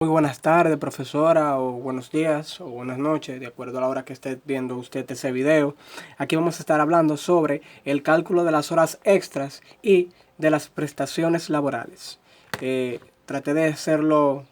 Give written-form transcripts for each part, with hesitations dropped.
Muy buenas tardes, profesora, o buenos días, o buenas noches, de acuerdo a la hora que esté viendo usted ese video. Aquí vamos a estar hablando sobre el cálculo de las horas extras y de las prestaciones laborales. Traté de hacerlo,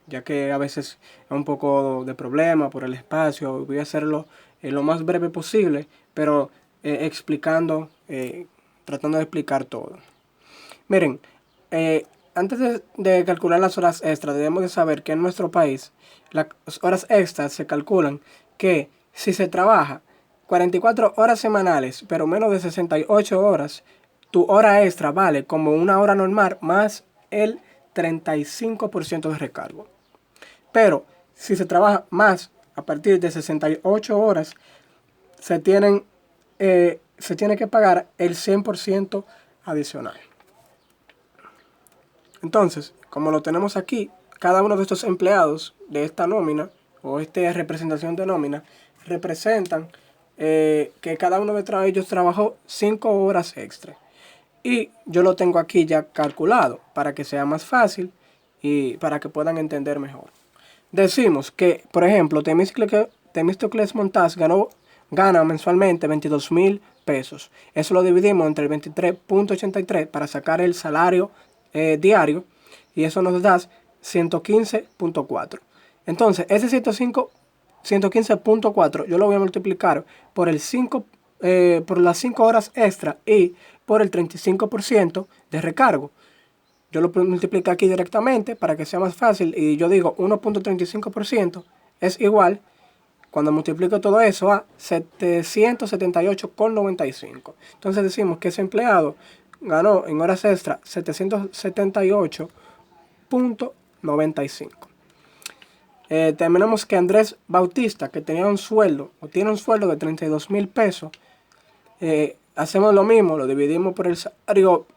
ya que a veces es un poco de problema por el espacio. Voy a hacerlo lo más breve posible, pero explicando, tratando de explicar todo. Miren, antes de calcular las horas extras, debemos de saber que en nuestro país las horas extras se calculan que si se trabaja 44 horas semanales, pero menos de 68 horas, tu hora extra vale como una hora normal más el 35% de recargo. Pero si se trabaja más a partir de 68 horas, se tienen, se tiene que pagar el 100% adicional. Entonces, como lo tenemos aquí, cada uno de estos empleados de esta nómina o esta representación de nómina representan que cada uno de ellos trabajó 5 horas extra. Y yo lo tengo aquí ya calculado para que sea más fácil y para que puedan entender mejor. Decimos que, por ejemplo, Temístocles Montaz gana mensualmente 22,000 pesos. Eso lo dividimos entre el 23.83 para sacar el salario diario, y eso nos da 115.4. Entonces, ese 115.4 yo lo voy a multiplicar por el 5, por las 5 horas extra y por el 35% de recargo. Yo lo multiplico aquí directamente para que sea más fácil y yo digo 1.35% es igual, cuando multiplico todo eso, a 778,95. Entonces decimos que ese empleado ganó en horas extra 778,95. Tenemos que Andrés Bautista, que tenía un sueldo, o tiene un sueldo de 32,000 pesos, hacemos lo mismo, lo dividimos por el salario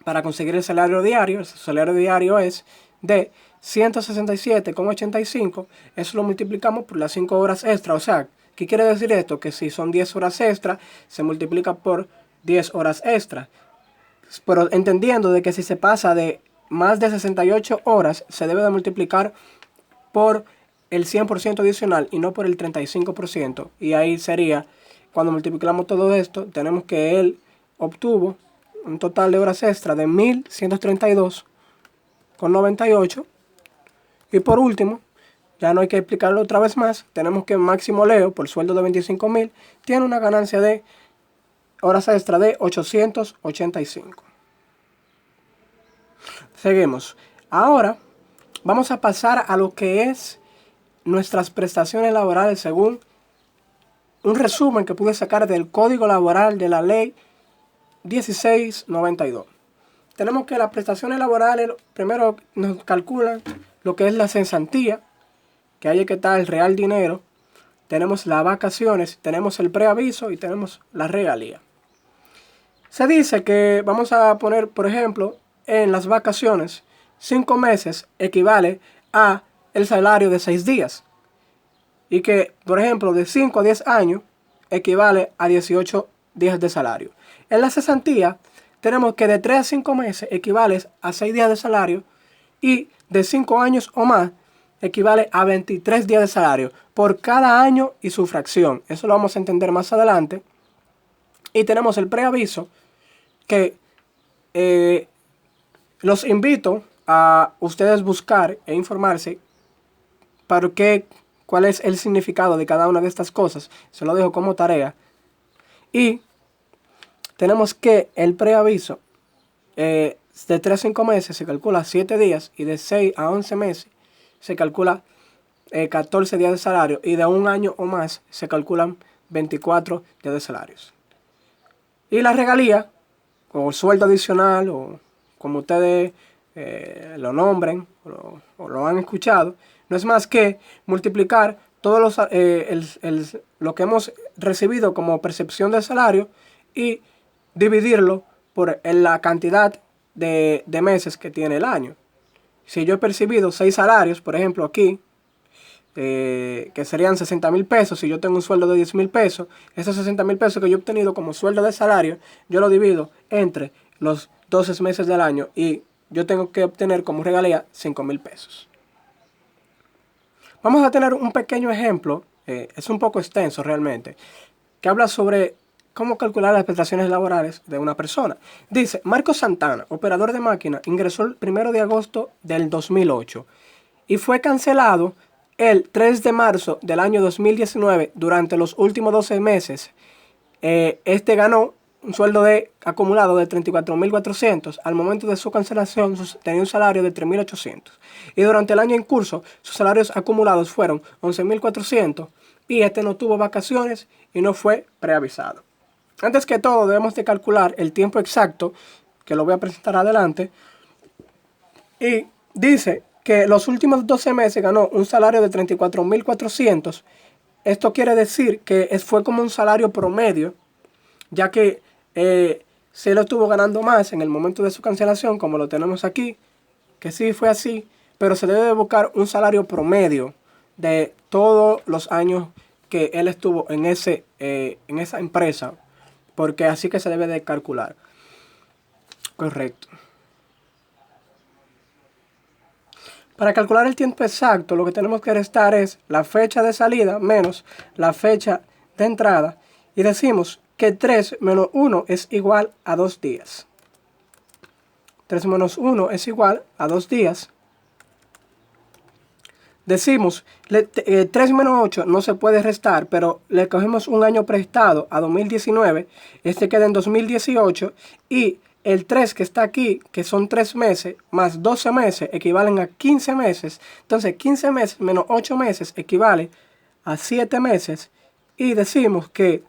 para conseguir el salario diario. El salario diario es de 167,85. Eso lo multiplicamos por las 5 horas extra. O sea, ¿qué quiere decir esto? Que si son 10 horas extra, se multiplica por 10 horas extra. Pero entendiendo de que si se pasa de más de 68 horas, se debe de multiplicar por el 100% adicional y no por el 35%. Y ahí sería, cuando multiplicamos todo esto, tenemos que él obtuvo un total de horas extra de 1.132,98. Y por último, ya no hay que explicarlo otra vez más, tenemos que Máximo Leo, por sueldo de 25,000, tiene una ganancia de horas extra de 885. Seguimos. Ahora vamos a pasar a lo que es nuestras prestaciones laborales según un resumen que pude sacar del Código Laboral de la Ley 1692. Tenemos que las prestaciones laborales primero nos calculan lo que es la cesantía, que hay que estar el real dinero, tenemos las vacaciones, tenemos el preaviso y tenemos la regalía. Se dice que vamos a poner, por ejemplo, en las vacaciones, 5 meses equivale a el salario de 6 días. Y que, por ejemplo, de 5 a 10 años equivale a 18 días de salario. En la cesantía tenemos que de 3 a 5 meses equivale a 6 días de salario y de 5 años o más equivale a 23 días de salario por cada año y su fracción. Eso lo vamos a entender más adelante. Y tenemos el preaviso, que los invito a ustedes buscar e informarse cuál es el significado de cada una de estas cosas. Se lo dejo como tarea. Y tenemos que el preaviso de 3 a 5 meses se calcula 7 días y de 6 a 11 meses se calcula 14 días de salario y de un año o más se calculan 24 días de salarios. Y la regalía, o sueldo adicional, o como ustedes lo nombren o lo han escuchado, no es más que multiplicar todos lo que hemos recibido como percepción de salario y dividirlo por la cantidad de meses que tiene el año. Si yo he percibido 6 salarios, por ejemplo aquí, que serían 60,000 pesos, si yo tengo un sueldo de 10,000 pesos, esos 60,000 pesos que yo he obtenido como sueldo de salario, yo lo divido entre los 12 meses del año y yo tengo que obtener como regalía 5,000 pesos. Vamos a tener un pequeño ejemplo, es un poco extenso realmente, que habla sobre cómo calcular las prestaciones laborales de una persona. Dice, Marco Santana, operador de máquina, ingresó el 1 de agosto del 2008 y fue cancelado el 3 de marzo del año 2019 durante los últimos 12 meses. Este ganó un sueldo acumulado de 34.400. Al momento de su cancelación tenía un salario de 3.800. Y durante el año en curso, sus salarios acumulados fueron 11.400. Y este no tuvo vacaciones y no fue preavisado. Antes que todo, debemos de calcular el tiempo exacto, que lo voy a presentar adelante. Y dice que los últimos 12 meses ganó un salario de 34.400. Esto quiere decir que fue como un salario promedio, ya que se lo estuvo ganando más en el momento de su cancelación, como lo tenemos aquí, que sí fue así, pero se debe de buscar un salario promedio de todos los años que él estuvo en esa empresa, porque así que se debe de calcular. Correcto. Para calcular el tiempo exacto, lo que tenemos que restar es la fecha de salida menos la fecha de entrada. Y decimos que 3 menos 1 es igual a 2 días. 3 menos 1 es igual a 2 días. Decimos, 3 menos 8 no se puede restar, pero le cogemos un año prestado a 2019. Este queda en 2018 y el 3 que está aquí, que son 3 meses, más 12 meses, equivalen a 15 meses. Entonces, 15 meses menos 8 meses equivale a 7 meses. Y decimos que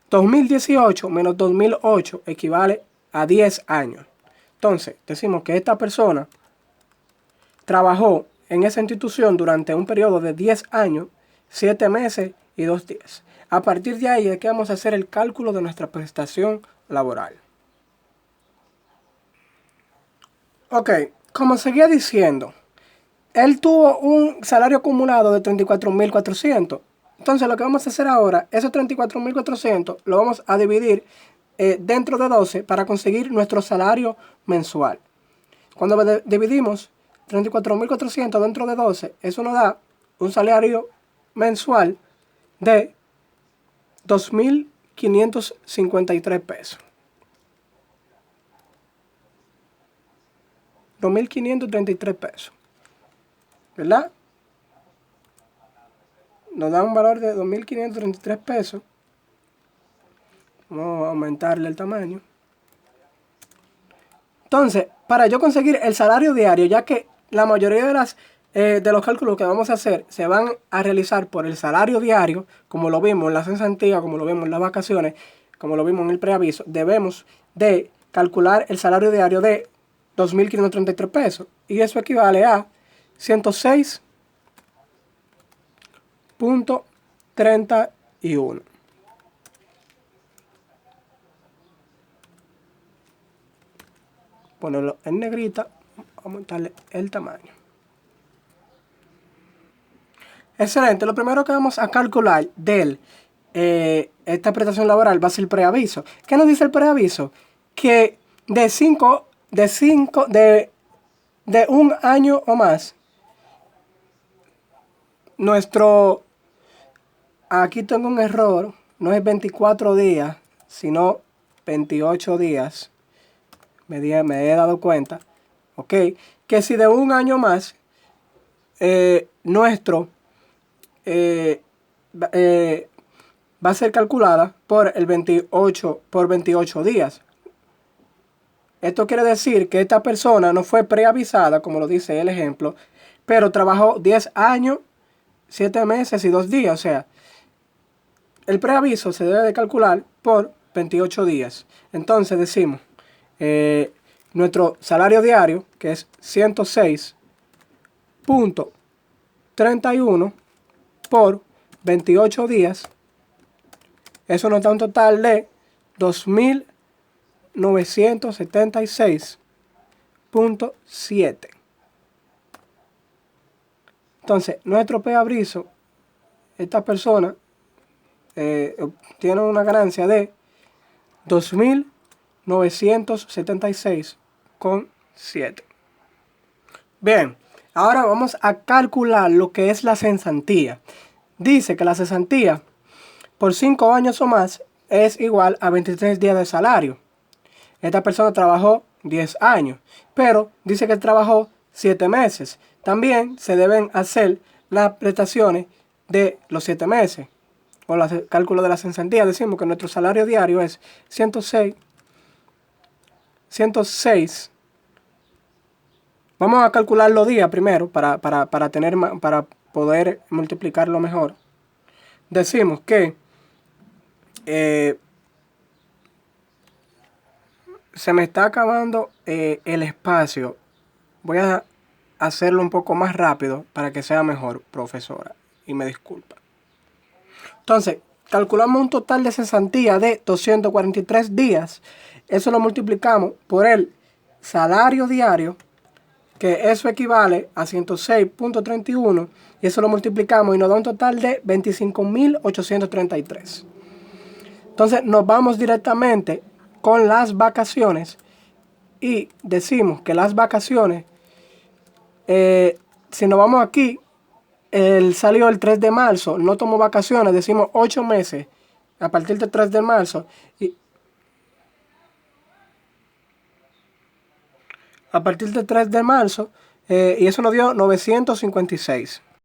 2018 menos 2008 equivale a 10 años. Entonces, decimos que esta persona trabajó en esa institución durante un periodo de 10 años, 7 meses y 2 días. A partir de ahí es que vamos a hacer el cálculo de nuestra prestación laboral. Ok, como seguía diciendo, él tuvo un salario acumulado de 34.400. Entonces lo que vamos a hacer ahora, esos 34.400 lo vamos a dividir dentro de 12 para conseguir nuestro salario mensual. Cuando dividimos 34.400 dentro de 12, eso nos da un salario mensual de 2.553 pesos. 2.533 pesos. ¿Verdad? Nos da un valor de 2.533 pesos. Vamos a aumentarle el tamaño. Entonces, para yo conseguir el salario diario, ya que la mayoría de los cálculos que vamos a hacer se van a realizar por el salario diario, como lo vimos en la cesantía, como lo vimos en las vacaciones, como lo vimos en el preaviso, debemos de calcular el salario diario de 2.533 pesos. Y eso equivale a 106.31. Ponerlo en negrita, vamos a aumentarle el tamaño. Excelente, lo primero que vamos a calcular de esta prestación laboral va a ser el preaviso. ¿Qué nos dice el preaviso? Que de un año o más, aquí tengo un error, no es 24 días, sino 28 días. Me he dado cuenta, ¿ok? Que si de un año más, va a ser calculada por 28 días. Esto quiere decir que esta persona no fue preavisada, como lo dice el ejemplo, pero trabajó 10 años, 7 meses y 2 días. O sea, el preaviso se debe de calcular por 28 días. Entonces decimos, nuestro salario diario, que es 106.31 por 28 días, eso nos da un total de 2.976.7. Entonces, nuestro preaviso, esta persona tiene una ganancia de 2.976.7. 7. Bien, ahora vamos a calcular lo que es la cesantía. Dice que la cesantía por 5 años o más es igual a 23 días de salario. Esta persona trabajó 10 años, pero dice que trabajó 7 meses. También se deben hacer las prestaciones de los 7 meses. O el cálculo de la cesantía. Decimos que nuestro salario diario es 106. Vamos a calcular los días primero para poder multiplicarlo mejor. Decimos que se me está acabando el espacio. Voy a hacerlo un poco más rápido para que sea mejor, profesora. Y me disculpa. Entonces, calculamos un total de cesantía de 243 días. Eso lo multiplicamos por el salario diario, que eso equivale a 106.31. Y eso lo multiplicamos y nos da un total de 25.833. Entonces, nos vamos directamente con las vacaciones y decimos que las vacaciones, si nos vamos aquí, él salió el 3 de marzo, no tomó vacaciones, decimos 8 meses a partir del 3 de marzo. Y a partir del 3 de marzo, y eso nos dio 956.